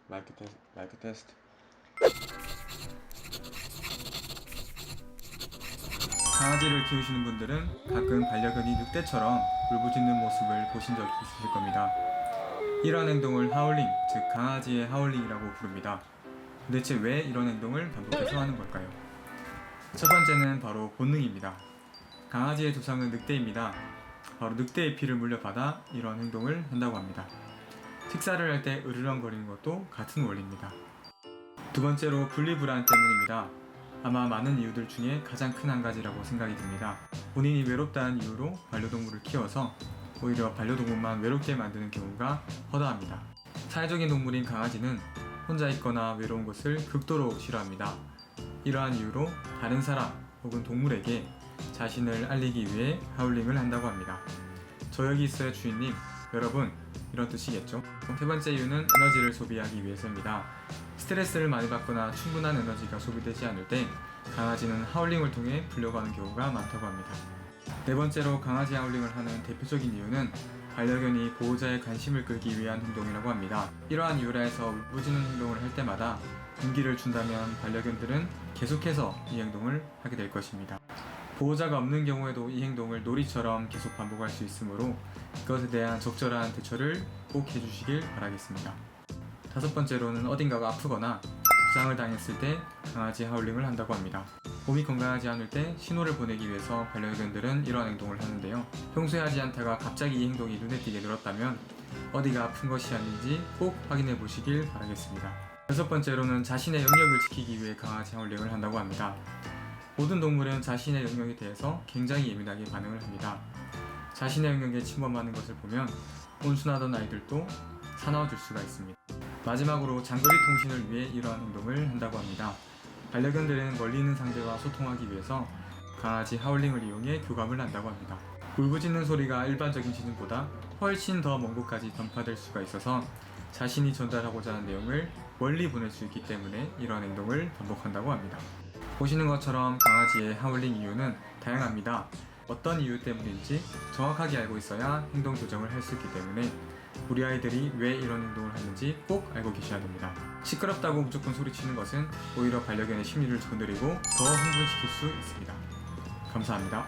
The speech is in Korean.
마이크 테스트. 강아지를 키우시는 분들은 가끔 반려견이 늑대처럼 울부짖는 모습을 보신 적이 있으실 겁니다. 이러한 행동을 하울링, 즉 강아지의 하울링이라고 부릅니다. 도대체 왜 이런 행동을 반복해서 하는 걸까요? 첫 번째는 바로 본능입니다. 강아지의 조상은 늑대입니다. 바로 늑대의 피를 물려받아 이런 행동을 한다고 합니다. 식사를 할 때 으르렁거리는 것도 같은 원리입니다. 두 번째로 분리불안 때문입니다. 아마 많은 이유들 중에 가장 큰 한 가지라고 생각이 듭니다. 본인이 외롭다는 이유로 반려동물을 키워서 오히려 반려동물만 외롭게 만드는 경우가 허다합니다. 사회적인 동물인 강아지는 혼자 있거나 외로운 것을 극도로 싫어합니다. 이러한 이유로 다른 사람 혹은 동물에게 자신을 알리기 위해 하울링을 한다고 합니다. 저 여기 있어요 주인님, 여러분, 이런 뜻이겠죠. 세 번째 이유는 에너지를 소비하기 위해서입니다. 스트레스를 많이 받거나 충분한 에너지가 소비되지 않을 때 강아지는 하울링을 통해 풀려가는 경우가 많다고 합니다. 네 번째로 강아지 하울링을 하는 대표적인 이유는 반려견이 보호자의 관심을 끌기 위한 행동이라고 합니다. 이러한 이유라 해서 울부짖는 행동을 할 때마다 분기를 준다면 반려견들은 계속해서 이 행동을 하게 될 것입니다. 보호자가 없는 경우에도 이 행동을 놀이처럼 계속 반복할 수 있으므로 이것에 대한 적절한 대처를 꼭 해주시길 바라겠습니다. 다섯 번째로는 어딘가가 아프거나 부상을 당했을 때 강아지 하울링을 한다고 합니다. 몸이 건강하지 않을 때 신호를 보내기 위해서 반려견들은 이런 행동을 하는데요. 평소에 하지 않다가 갑자기 이 행동이 눈에 띄게 늘었다면 어디가 아픈 것이 아닌지 꼭 확인해 보시길 바라겠습니다. 여섯 번째로는 자신의 영역을 지키기 위해 강아지 하울링을 한다고 합니다. 모든 동물은 자신의 영역에 대해서 굉장히 예민하게 반응을 합니다. 자신의 영역에 침범하는 것을 보면 온순하던 아이들도 사나워질 수가 있습니다. 마지막으로 장거리 통신을 위해 이러한 행동을 한다고 합니다. 반려견들은 멀리 있는 상대와 소통하기 위해서 강아지 하울링을 이용해 교감을 한다고 합니다. 울부짖는 소리가 일반적인 지진보다 훨씬 더 먼 곳까지 전파될 수가 있어서 자신이 전달하고자 하는 내용을 멀리 보낼 수 있기 때문에 이러한 행동을 반복한다고 합니다. 보시는 것처럼 강아지의 하울링 이유는 다양합니다. 어떤 이유 때문인지 정확하게 알고 있어야 행동 조정을 할 수 있기 때문에 우리 아이들이 왜 이런 행동을 하는지 꼭 알고 계셔야 됩니다. 시끄럽다고 무조건 소리치는 것은 오히려 반려견의 심리를 건드리고 더 흥분시킬 수 있습니다. 감사합니다.